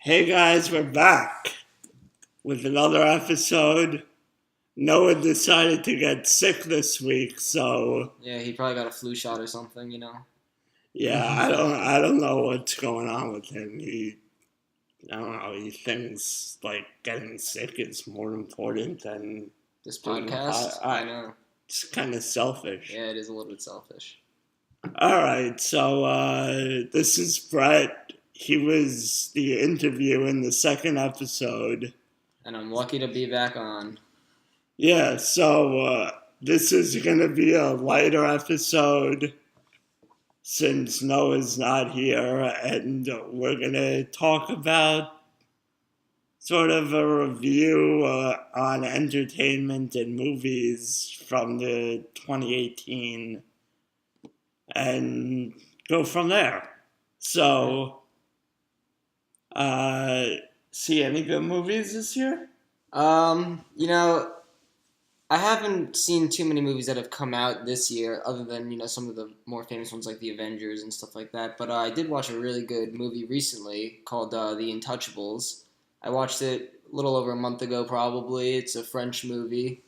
Hey guys, we're back with another episode. Noah decided to get sick this week, so Yeah, he probably got a flu shot or something. yeah, I don't know what's going on with him. I don't know, he thinks like getting sick is more important than This doing the podcast, I know. it's kind of selfish. Yeah, it is a little bit selfish. All right, so this is Brett. He was the interview in the second episode. And I'm lucky to be back on. Yeah, so this is going to be a lighter episode since Noah's not here, and we're going to talk about sort of a review on entertainment and movies from the 2018 and go from there. So, see any good movies this year? You know, I haven't seen too many movies that have come out this year, other than some of the more famous ones like the Avengers and stuff like that. But I did watch a really good movie recently called The Untouchables. I watched it a little over a month ago, probably. It's a French movie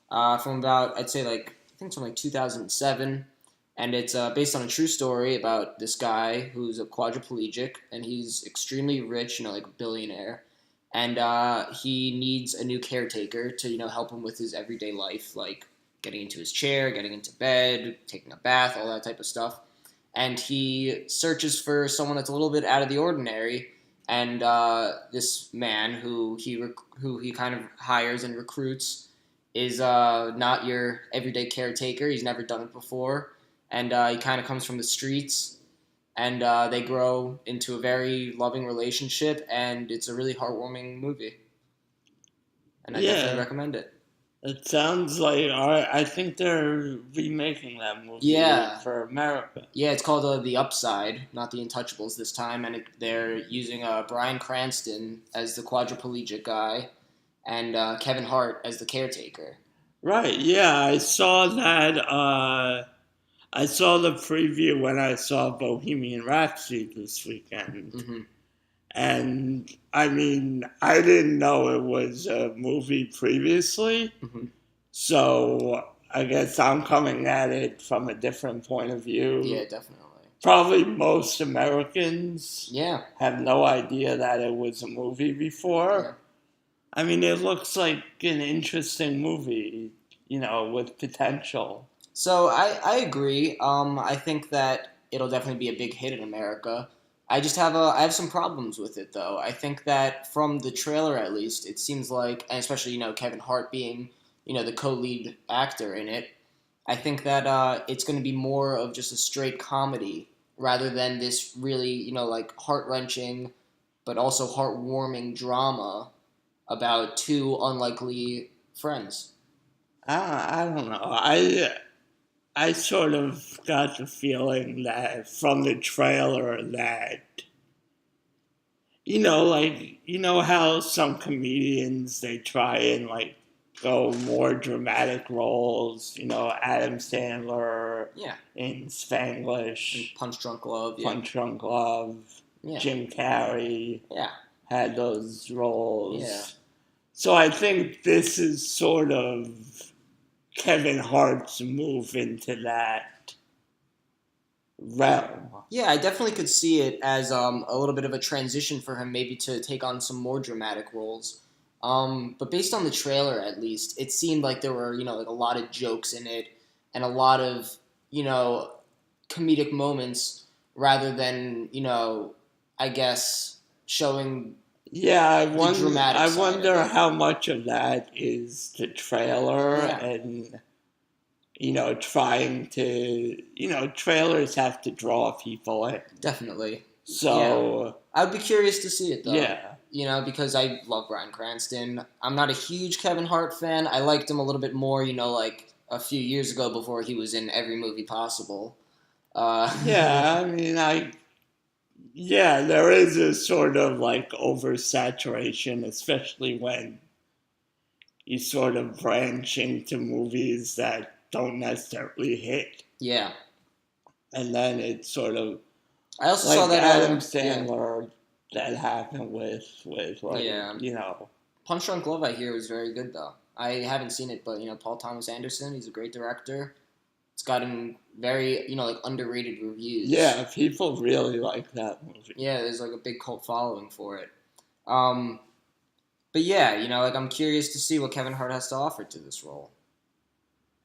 from about I think it's from like 2007, and it's based on a true story about this guy who's a quadriplegic, and he's extremely rich, like a billionaire. And he needs a new caretaker to help him with his everyday life, like getting into his chair, getting into bed, taking a bath, all that type of stuff. And he searches for someone that's a little bit out of the ordinary. And this man who he kind of hires and recruits is not your everyday caretaker. He's never done it before, and he kind of comes from the streets. And they grow into a very loving relationship, and it's a really heartwarming movie. And I definitely recommend it. It sounds like I think they're remaking that movie for America. Yeah, it's called The Upside, not The Untouchables this time, and they're using Bryan Cranston as the quadriplegic guy, and Kevin Hart as the caretaker. Right. Yeah, I saw that. I saw the preview when I saw Bohemian Rhapsody this weekend. Mm-hmm. And, I mean, I didn't know it was a movie previously. Mm-hmm. So, I guess I'm coming at it from a different point of view. Yeah, definitely. Probably most Americans have no idea that it was a movie before. Yeah. I mean, it looks like an interesting movie, with potential. So I agree. I think that it'll definitely be a big hit in America. I have some problems with it though. I think that from the trailer at least, it seems like, and especially Kevin Hart being the co-lead actor in it, I think that it's going to be more of just a straight comedy rather than this really like heart-wrenching but also heartwarming drama about two unlikely friends. I don't know. I sort of got the feeling that from the trailer that, how some comedians, they try and, go more dramatic roles, Adam Sandler in Spanglish. And Punch Drunk Love. Punch Drunk Love. Yeah. Jim Carrey had those roles. Yeah. So I think this is sort of Kevin Hart's move into that realm. Yeah, I definitely could see it as a little bit of a transition for him, maybe to take on some more dramatic roles. But based on the trailer, at least, it seemed like there were like a lot of jokes in it and a lot of comedic moments rather than I guess showing. Yeah, I wonder how much of that is the trailer and, trying to, trailers have to draw people in. Definitely. So. I'd be curious to see it, though. Yeah. Because I love Bryan Cranston. I'm not a huge Kevin Hart fan. I liked him a little bit more, like a few years ago before he was in every movie possible. Yeah, I mean, there is a sort of oversaturation, especially when you sort of branch into movies that don't necessarily hit. Yeah. And then it's sort of I also saw that Adam Sandler that happened with like, Yeah. you know. Punch Drunk Love, I hear, was very good though. I haven't seen it, but Paul Thomas Anderson, he's a great director. It's gotten very like underrated reviews. Yeah, people really like that movie. Yeah, there's like a big cult following for it. Um, but yeah, like I'm curious to see what Kevin Hart has to offer to this role.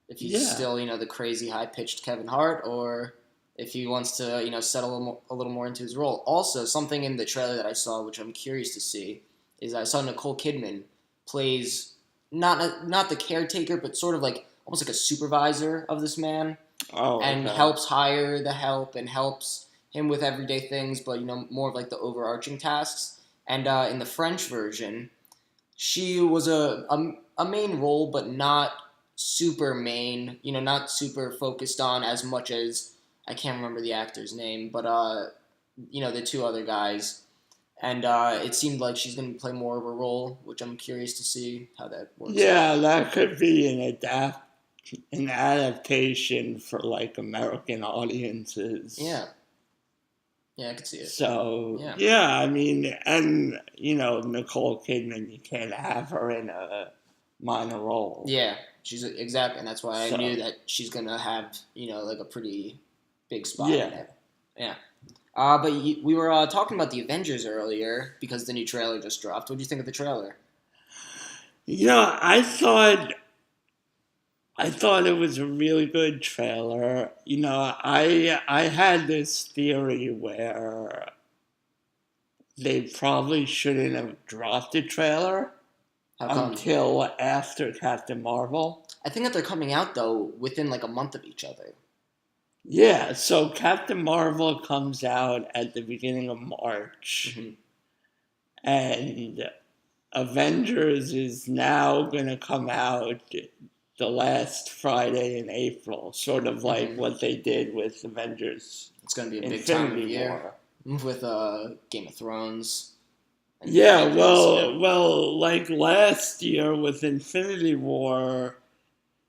If he's Yeah. still the crazy high pitched Kevin Hart, or if he wants to settle a little more into his role. Also, something in the trailer that I saw, which I'm curious to see, is I saw Nicole Kidman plays not the caretaker, but sort of like almost like a supervisor of this man, Oh, and okay. helps hire the help and helps him with everyday things, but more of like the overarching tasks. And in the French version, she was a main role, but not super main. Not super focused on as much as I can't remember the actor's name, but the two other guys. And it seemed like she's going to play more of a role, which I'm curious to see how that works out. Yeah, that could be an adaptation for like American audiences. Yeah. Yeah, I could see it. So Yeah. I mean, and Nicole Kidman, you can't have her in a minor role. Yeah, exactly, and that's why So- I knew that she's gonna have like a pretty big spot Yeah. in there. Yeah. But we were talking about the Avengers earlier because the new trailer just dropped. What do you think of the trailer? I thought it was a really good trailer. I had this theory where they probably shouldn't have dropped the trailer How come? until after Captain Marvel. I think that they're coming out though within like a month of each other. Yeah, so Captain Marvel comes out at the beginning of March, Mm-hmm. and Avengers is now going to come out the last Friday in April, sort of like Mhm. what they did with Avengers It's gonna be a big time of Infinity year War. with Game of Thrones. and Yeah, Avengers, well, like last year with Infinity War,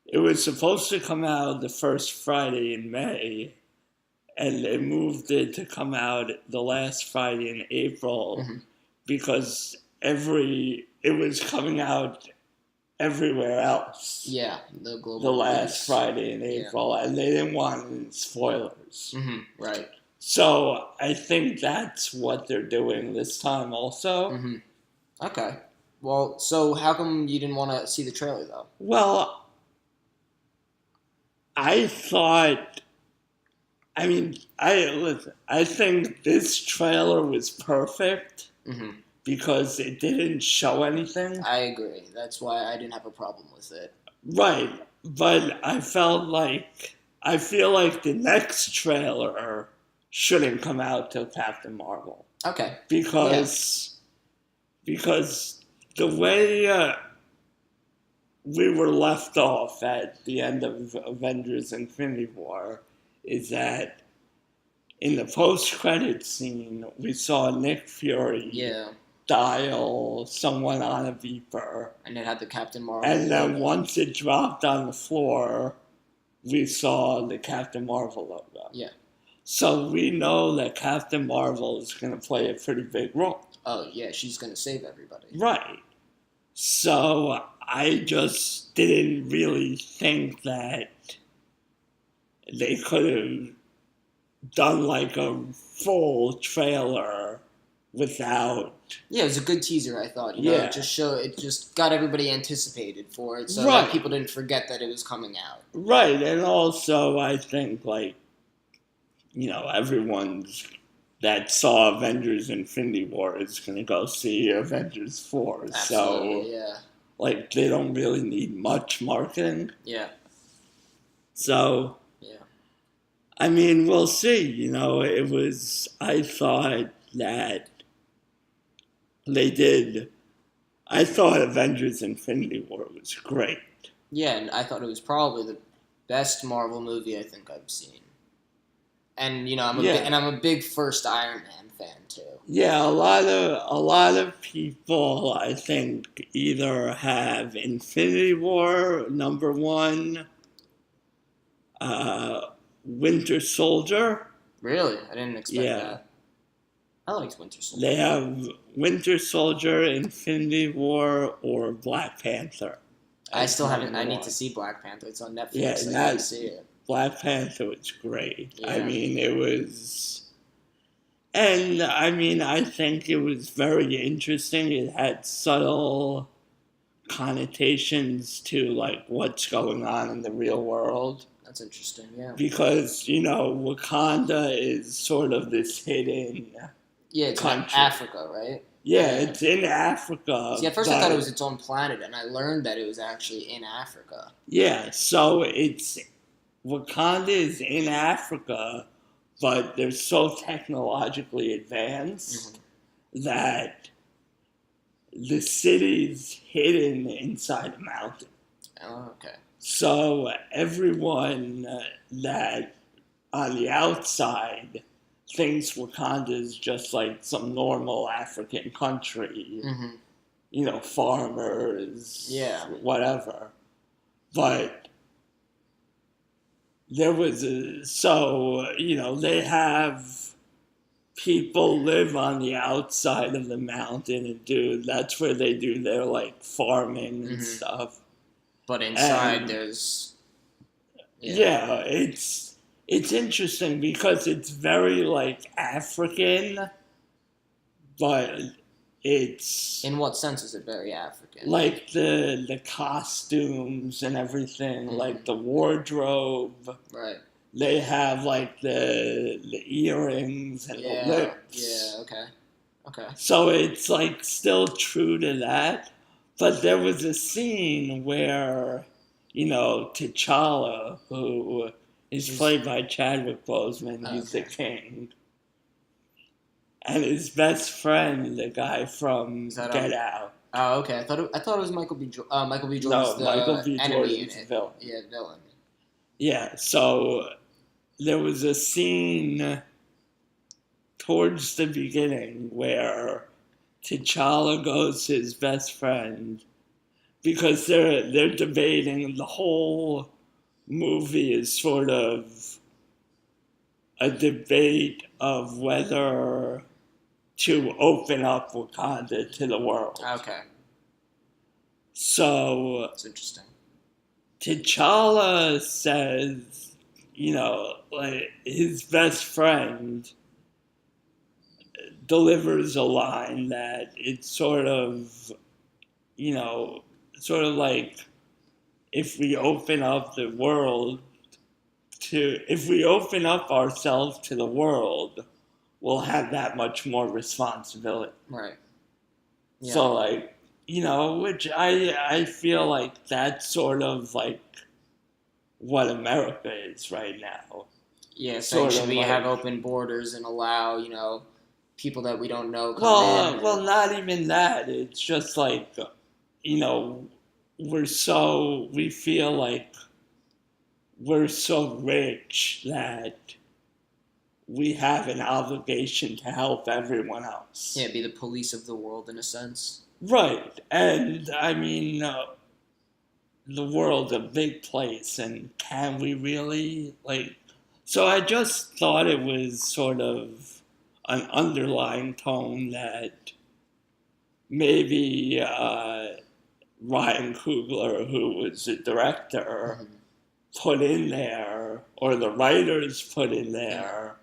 it was supposed to come out the first Friday in May, and they moved it to come out the last Friday in April Mhm. because it was coming out everywhere else Yeah, the global the last release. Friday in April, and they didn't want any spoilers. Mm-hmm. Right. So I think that's what they're doing this time also. Mm-hmm. Okay. Well, so how come you didn't want to see the trailer though? Well, I thought, I think this trailer was perfect Mm-hmm. because it didn't show anything. I agree. That's why I didn't have a problem with it. Right, but I feel like the next trailer shouldn't come out till Captain Marvel Okay. because the way we were left off at the end of Avengers Infinity War is that in the post-credit scene we saw Nick Fury Yeah. dial someone on a beeper. And it had the Captain Marvel. And then logo. once it dropped on the floor, we saw the Captain Marvel logo. Yeah. So we know that Captain Marvel is going to play a pretty big role. Oh yeah, she's gonna save everybody. Right. So I just didn't really think that they could have done like a full trailer without. Yeah, it was a good teaser. I thought. Yeah. It just got everybody anticipated for it, so Right. that people didn't forget that it was coming out. Right, and also I think everyone that saw Avengers Infinity War is going to go see Avengers 4. Absolutely. So, Yeah. they don't really need much marketing. Yeah. So, Yeah. we'll see. I thought that I thought Avengers Infinity War was great. Yeah, and I thought it was probably the best Marvel movie I think I've seen. And I'm a big first Iron Man fan too. Yeah, a lot of people I think either have Infinity War #1, Winter Soldier. Really, I didn't expect Yeah. that. I liked Winter Soldier. They have Winter Soldier, Infinity War, or Black Panther. I As still haven't. number I need one. to see Black Panther. It's on Yeah, Netflix. and I gotta that see it. Black Panther was great. I Yeah. mean, it was. And I mean, I think it was very interesting. It had subtle connotations to like what's going on in the real world. That's interesting. Yeah. Because, Wakanda is sort of this hidden Yeah, it's in country. Africa, right? Yeah, it's in Africa. See, at first I thought it was its own planet, and I learned that it was actually in Africa. Yeah, so it's Wakanda is in Africa, but they're so technologically advanced that the city's hidden inside a mountain. Oh, okay. So everyone that on the outside thinks Wakanda is just like some normal African country, farmers, whatever. But there was they have people live on the outside of the mountain and that's where they do their like farming and stuff. But inside there's it's interesting because it's very like African, but it's in what sense is it very African? Like the costumes and everything, like the wardrobe. Right. They have like the earrings and the lips. Yeah, okay. Okay. So it's like still true to that. But there was a scene where, T'Challa, who is played by Chadwick Boseman, he's the king. And his best friend, the guy from Get Out. Oh, okay. I thought it was Michael B. Jordan. Michael B. Jordan's the Michael B. Jordan's villain. Yeah, villain. Yeah, so there was a scene towards the beginning where T'Challa goes to his best friend because they're debating. The whole movie is sort of a debate of whether to open up Wakanda to the world. Okay. So that's interesting. T'Challa says, like his best friend delivers a line that it's sort of like if we open up ourselves to the world, we'll have that much more responsibility. Right. Yeah. So like, which I feel like that's sort of like what America is right now. Yeah, so should we have open borders and allow, people that we don't know come in? Well, not even that. It's just like, we feel like we're so rich that we have an obligation to help everyone else. Yeah, be the police of the world in a sense. Right. And, I mean, the world's a big place, and can we really, So I just thought it was sort of an underlying tone that maybe Ryan Coogler, who was the director, put in there, or the writers put in there,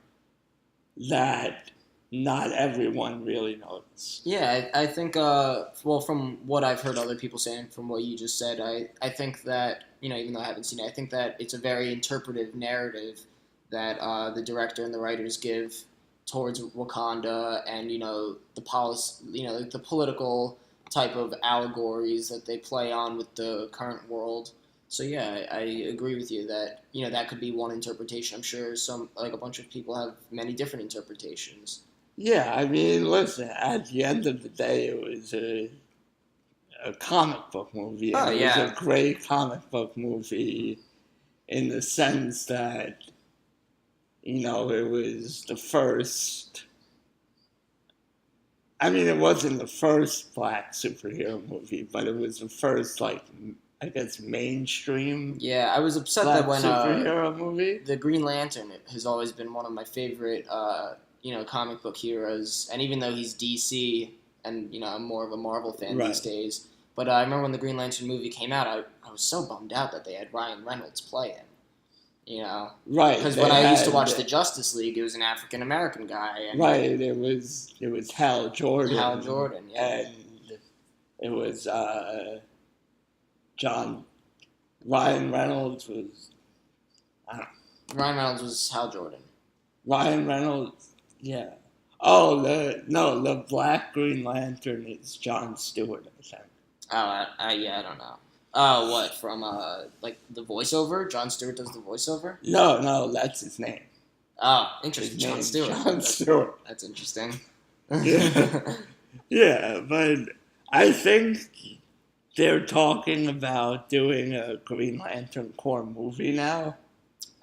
that not everyone really knows. Yeah, I think, from what I've heard other people saying, from what you just said, I think that, even though I haven't seen it, I think that it's a very interpretive narrative that the director and the writers give towards Wakanda and, the policy, the political type of allegories that they play on with the current world. So yeah, I agree with you that, that could be one interpretation. I'm sure a bunch of people have many different interpretations. Yeah, I mean, listen, at the end of the day, it was a comic book movie. And it was a great comic book movie in the sense that, it was the first. I mean, it wasn't the first black superhero movie, but it was the first, I guess, mainstream. Yeah, I was upset that when superhero movie. The Green Lantern has always been one of my favorite comic book heroes, and even though he's DC, and I'm more of a Marvel fan Right. these days. But I remember when the Green Lantern movie came out, I was so bummed out that they had Ryan Reynolds play him. Right. Because when I used to watch the Justice League, it was an African American guy. And right. It was Hal Jordan. Hal Jordan, yeah. And it was Ryan Reynolds was. Ryan Reynolds was Hal Jordan. Ryan Reynolds, yeah. Oh, the Black Green Lantern is Jon Stewart, I think. Oh, yeah, I don't know. Oh, what, from, the voiceover? Jon Stewart does the voiceover? No, that's his name. Oh, interesting. Jon Stewart. Jon Stewart. That's interesting. Yeah. Yeah, but I think they're talking about doing a Green Lantern Corps movie now.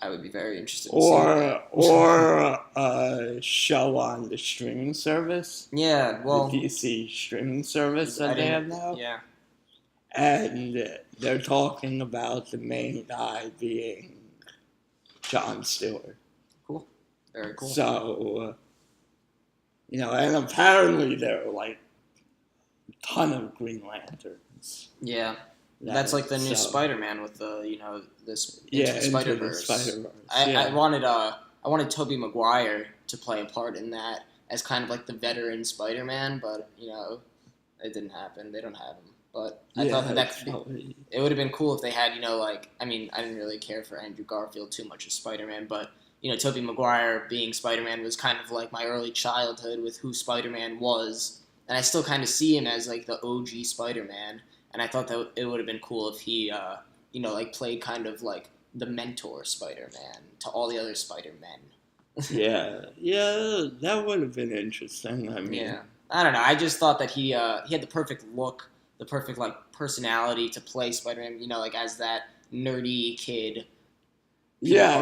I would be very interested in seeing that. Or a show on the streaming service. Yeah, well... The DC streaming service that they have now. Yeah. And they're talking about the main guy being Jon Stewart. Cool. Very cool. So, and apparently there are like a ton of Green Lanterns. Yeah. That's like the new Spider-Man with the, this Into the Spider-Verse. I wanted Tobey Maguire to play a part in that as kind of like the veteran Spider-Man, but, it didn't happen. They don't have him. But I thought it would have been cool if they had, I didn't really care for Andrew Garfield too much as Spider-Man, but, Tobey Maguire being Spider-Man was kind of like my early childhood with who Spider-Man was, and I still kind of see him as like the OG Spider-Man. And I thought that it would have been cool if he, played kind of like the mentor Spider-Man to all the other Spider-Men. Yeah, that would have been interesting. Yeah, I don't know. I just thought that he had the perfect look, the perfect personality to play Spider-Man. As that nerdy kid. Yeah,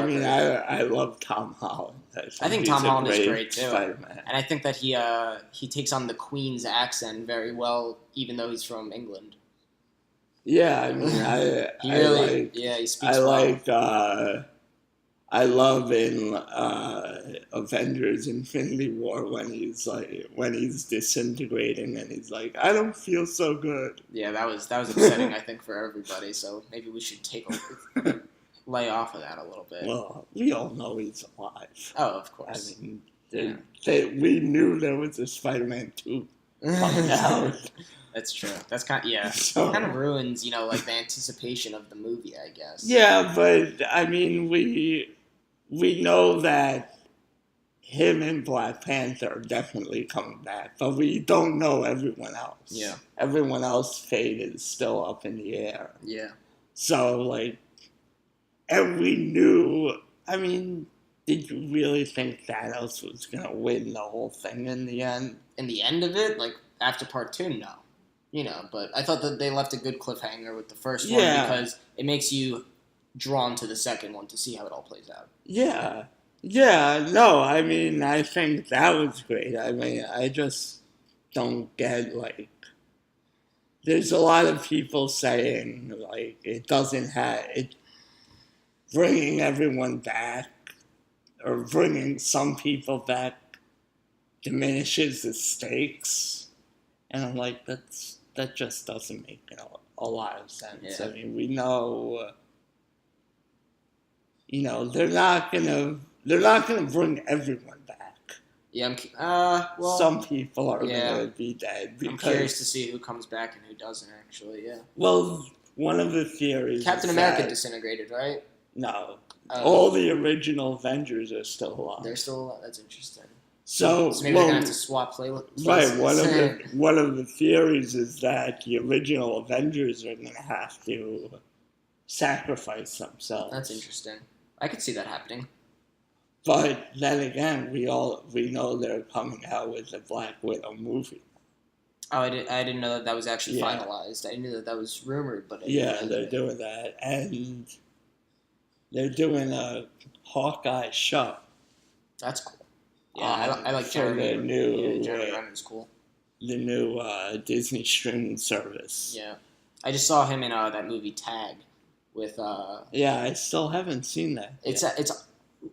I love Tom Holland. I think Tom Holland is great too, Spider-Man. And I think that he takes on the Queen's accent very well, even though he's from England. Yeah, he speaks well. I love in Avengers Infinity War when he's disintegrating and he's like, I don't feel so good. Yeah, that was upsetting, I think, for everybody, so maybe we should lay off of that a little bit. Well, we all know he's alive. Oh, of course. We knew there was a Spider-Man 2 coming out. That's true. That's kind of ruins, the anticipation of the movie, I guess. Yeah, but we know that him and Black Panther are definitely coming back, but we don't know everyone else. Yeah. Everyone else's fate is still up in the air. Yeah. So, and we knew, did you really think Thanos was going to win the whole thing in the end? In the end of it? After part 2? No. But I thought that they left a good cliffhanger with the first one because it makes you drawn to the second one to see how it all plays out. Yeah. Yeah, no, I think that was great. I just don't get, there's a lot of people saying, it doesn't have, bringing everyone back, or bringing some people back diminishes the stakes. And I'm like, that just doesn't make a lot of sense. Yeah. We know, they're not gonna bring everyone back. Yeah, some people are gonna be dead. I'm curious to see who comes back and who doesn't. Actually, yeah. Well, one of the theories. Captain America disintegrated, right? No, all the original Avengers are still alive. They're still alive. That's interesting. So maybe they're gonna have to swap places. Right. One of the theories is that the original Avengers are gonna have to sacrifice themselves. That's interesting. I could see that happening. But then again, we know they're coming out with the Black Widow movie. Oh, I didn't know that was actually finalized. I knew that was rumored, but they're doing that, and they're doing a Hawkeye show. That's cool. Yeah, I like Jeremy. Jeremy Renner's cool. The new Disney streaming service. Yeah, I just saw him in that movie Tag with. Yeah, I still haven't seen that. It's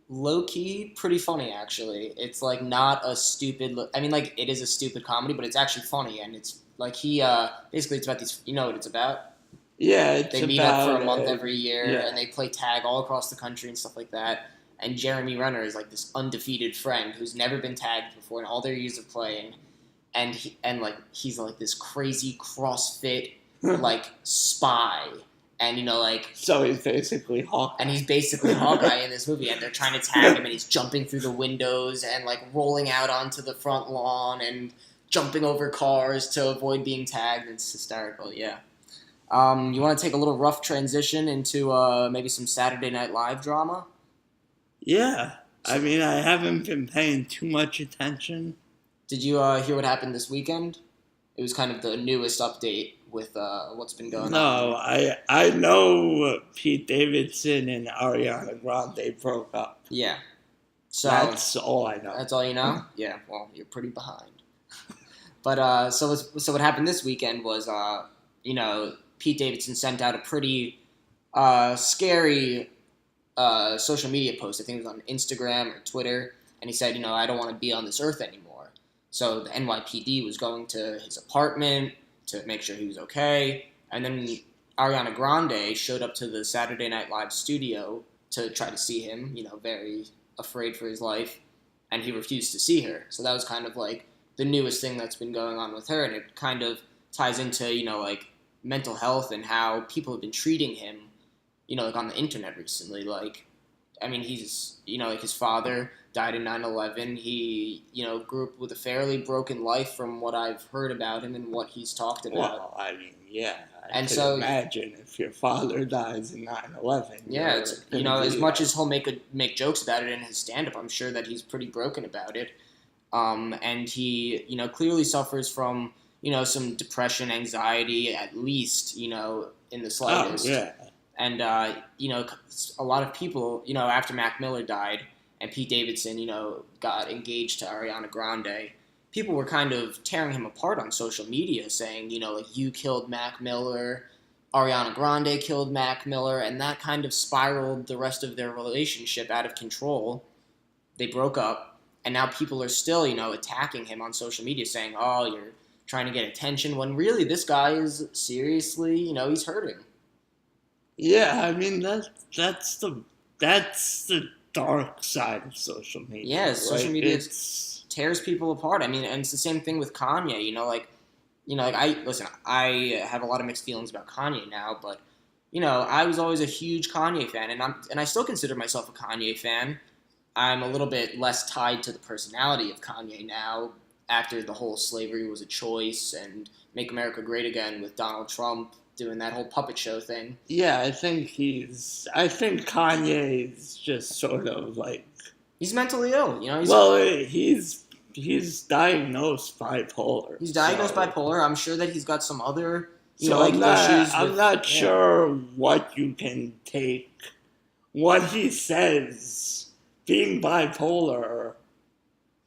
low key pretty funny actually. It's like not a stupid. I mean, like it is a stupid comedy, but it's actually funny, and it's like he basically it's about these. You know what it's about? Yeah, it's They meet up for about a month every year, yeah. and they play tag all across the country and stuff like that. And Jeremy Renner is like this undefeated friend who's never been tagged before in all their years of playing, and he's like this crazy CrossFit like spy, and like So he's basically Hawkeye. and he's basically Hawkeye in this movie, and they're trying to tag him, and he's jumping through the windows and like rolling out onto the front lawn and jumping over cars to avoid being tagged. It's hysterical, yeah. You want to take a little rough transition into maybe some Saturday Night Live drama? Yeah. I mean, I haven't been paying too much attention. Did you hear what happened this weekend? It was kind of the newest update with what's been going on. No, I know Pete Davidson and Ariana Grande broke up. Yeah. So that's all I know. That's all you know? Yeah, well, you're pretty behind. But so what happened this weekend was Pete Davidson sent out a pretty scary social media post. I think it was on Instagram or Twitter, and he said, I don't want to be on this earth anymore. So the NYPD was going to his apartment to make sure he was okay, and then Ariana Grande showed up to the Saturday Night Live studio to try to see him, very afraid for his life, and he refused to see her. So that was kind of like the newest thing that's been going on with her, and it kind of ties into, like mental health and how people have been treating him, like on the internet recently. Like, I mean, he's, like his father died in 9/11. He, grew up with a fairly broken life from what I've heard about him and what he's talked about. Well, I mean, yeah. I And could so imagine if your father dies in 9/11. Yeah, it's, as much as he'll make jokes about it in his stand-up, I'm sure that he's pretty broken about it. And he, clearly suffers from, some depression, anxiety, at least, in the slightest. Oh, yeah. And, a lot of people, after Mac Miller died and Pete Davidson, got engaged to Ariana Grande, people were kind of tearing him apart on social media, saying, like, you killed Mac Miller, Ariana Grande killed Mac Miller, and that kind of spiraled the rest of their relationship out of control. They broke up, and now people are still, attacking him on social media, saying, oh, you're trying to get attention, when really this guy is seriously, he's hurting. Yeah, I mean, that's the dark side of social media. Yeah, right? social media tears people apart. I mean, and it's the same thing with Kanye. I have a lot of mixed feelings about Kanye now, but I was always a huge Kanye fan, and I still consider myself a Kanye fan. I'm a little bit less tied to the personality of Kanye now after the whole slavery was a choice and Make America Great Again with Donald Trump doing that whole puppet show thing. Yeah, I think Kanye is just sort of like... He's mentally ill, he's diagnosed bipolar. He's diagnosed bipolar. I'm sure that he's got some other, issues. I'm not yeah. sure what you can take. What he says, being bipolar,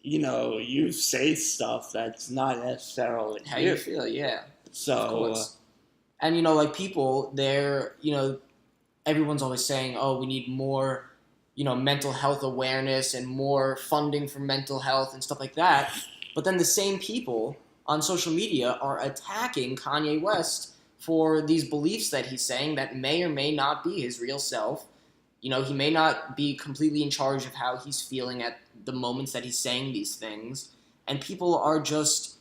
you say stuff that's not necessarily how you feel, yeah. So, and people, they're everyone's always saying, oh, we need more, mental health awareness and more funding for mental health and stuff like that. But then the same people on social media are attacking Kanye West for these beliefs that he's saying that may or may not be his real self. He may not be completely in charge of how he's feeling at the moments that he's saying these things. And people are just,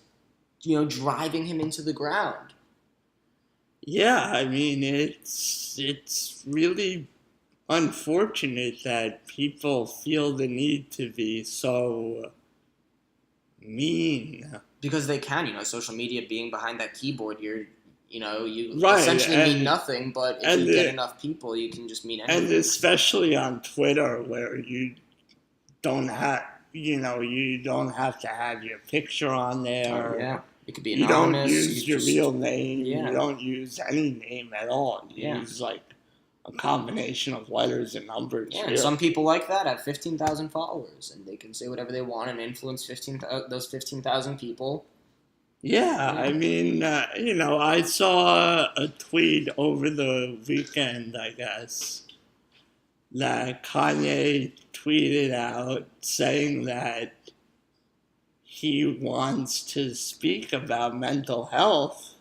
driving him into the ground. Yeah, I mean, it's really unfortunate that people feel the need to be so mean. Because they can, social media being behind that keyboard, you right, essentially mean nothing, but if you get enough people, you can just mean anything. And especially on Twitter, where you don't have, you don't have to have your picture on there. Oh, yeah. It could be anonymous. You don't use your real name. Yeah. You don't use any name at all. You use like a combination of letters and numbers. Yeah, and some people like that have 15,000 followers, and they can say whatever they want and influence those 15,000 people. Yeah, I mean, I saw a tweet over the weekend, I guess, that Kanye tweeted out saying that he wants to speak about mental health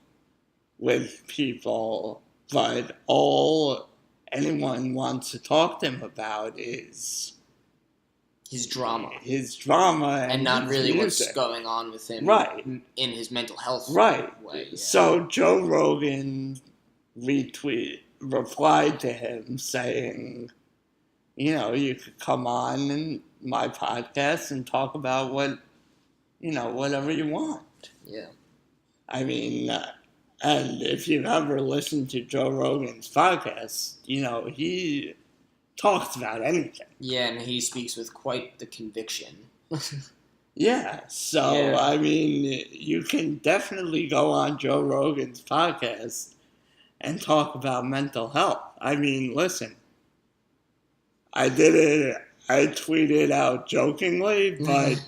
with people, but all anyone wants to talk to him about is his drama and not his really music. what's going on with him Right. in his mental health Right. way. Yeah. So Joe Rogan replied to him saying, you could come on in my podcast and talk about whatever you want. Yeah. I mean, and if you've ever listened to Joe Rogan's podcast, he talks about anything. Yeah, and he speaks with quite the conviction. Yeah, so, Yeah. I mean, you can definitely go on Joe Rogan's podcast and talk about mental health. I mean, listen, I tweeted out jokingly, but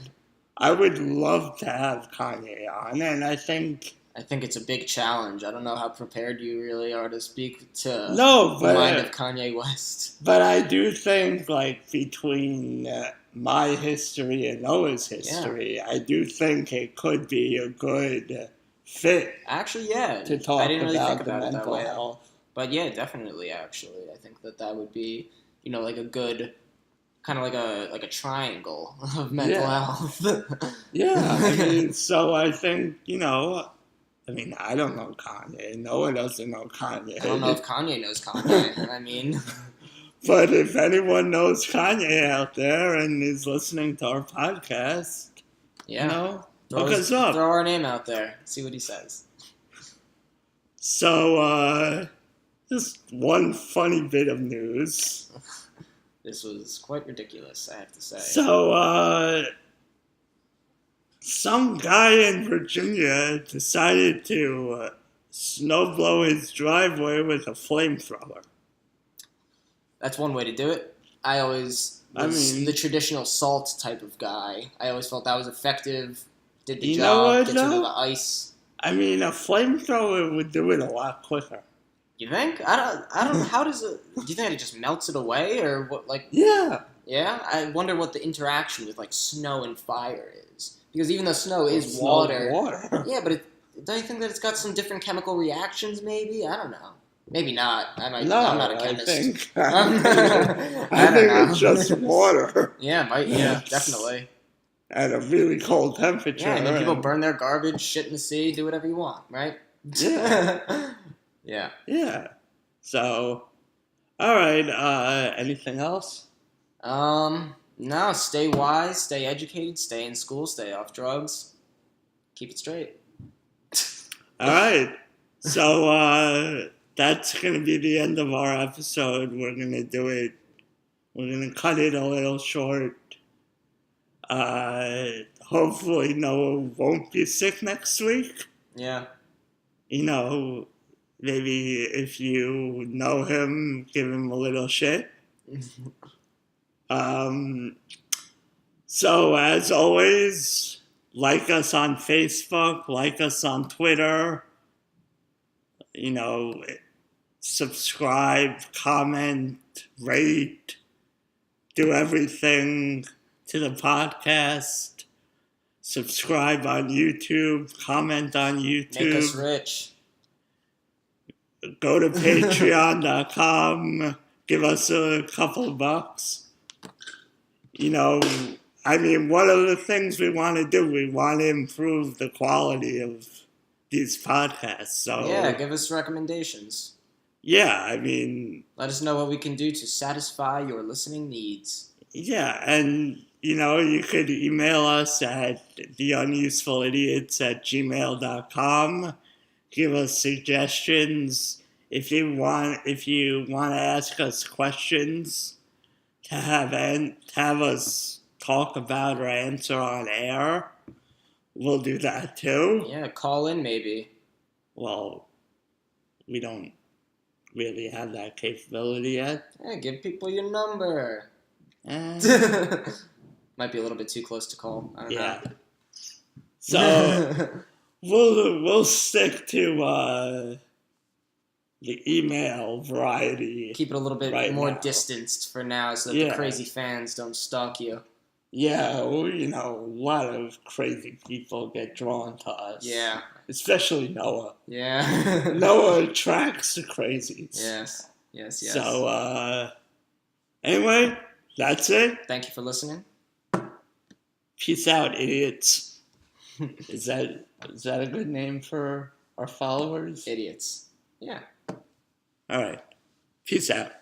I would love to have Kanye on, and I think it's a big challenge. I don't know how prepared you really are to speak to the mind of Kanye West. But I do think, between my history and Noah's history, I do think it could be a good fit. Actually, yeah. To talk I didn't really about think about the it that mental way. health. But yeah, definitely. Actually, I think that would be, like a good, kind of like a triangle of mental health. Yeah, I mean, so I think I don't know Kanye. Noah doesn't know Kanye. I don't know if Kanye knows Kanye. I mean, but if anyone knows Kanye out there and is listening to our podcast, look us up. Throw our name out there. See what he says. So, just one funny bit of news. This was quite ridiculous, I have to say. So, some guy in Virginia decided to snowblow his driveway with a flamethrower. That's one way to do it. I always was the traditional salt type of guy. I always felt that was effective. Did the job, gets rid of the ice. I mean, a flamethrower would do it a lot quicker. You think? I don't. How does it? Do you think it just melts it away, or what? Yeah. Yeah. I wonder what the interaction with snow and fire is, because even though snow is water. Yeah, but don't you think that it's got some different chemical reactions? Maybe, I don't know. Maybe not. I'm not a chemist. I think it's just water. Yeah, definitely. At a really cold temperature. Yeah, I mean, people burn their garbage, shit in the sea, do whatever you want, right? Yeah. Yeah. Yeah. So, all right. Anything else? No. Stay wise, stay educated, stay in school, stay off drugs. Keep it straight. All right. So, that's going to be the end of our episode. We're going to do it. We're going to cut it a little short. Hopefully Noah won't be sick next week. Yeah. Maybe if you know him, give him a little shit. So as always, like us on Facebook, like us on Twitter, subscribe, comment, rate, do everything to the podcast. Subscribe on YouTube, comment on YouTube. Make us rich. Go to patreon.com, give us a couple bucks. One of the things we want to do, we want to improve the quality of these podcasts. So yeah, give us recommendations. Yeah, let us know what we can do to satisfy your listening needs. Yeah, and you could email us at theunusefulidiots@gmail.com. Give us suggestions if you want to ask us questions to have us talk about or answer on air. We'll do that too. Yeah, call in maybe. Well, we don't really have that capability yet. Yeah, give people your number. Might be a little bit too close to call. I don't know. So we'll stick to the email variety. Keep it a little bit right more now. distanced for now so that the crazy fans don't stalk you. Yeah, well, a lot of crazy people get drawn to us. Yeah. Especially Noah. Yeah. Noah attracts the crazies. Yes. So, anyway, that's it. Thank you for listening. Peace out, idiots. Is that a good name for our followers? Idiots. Yeah. All right. Peace out.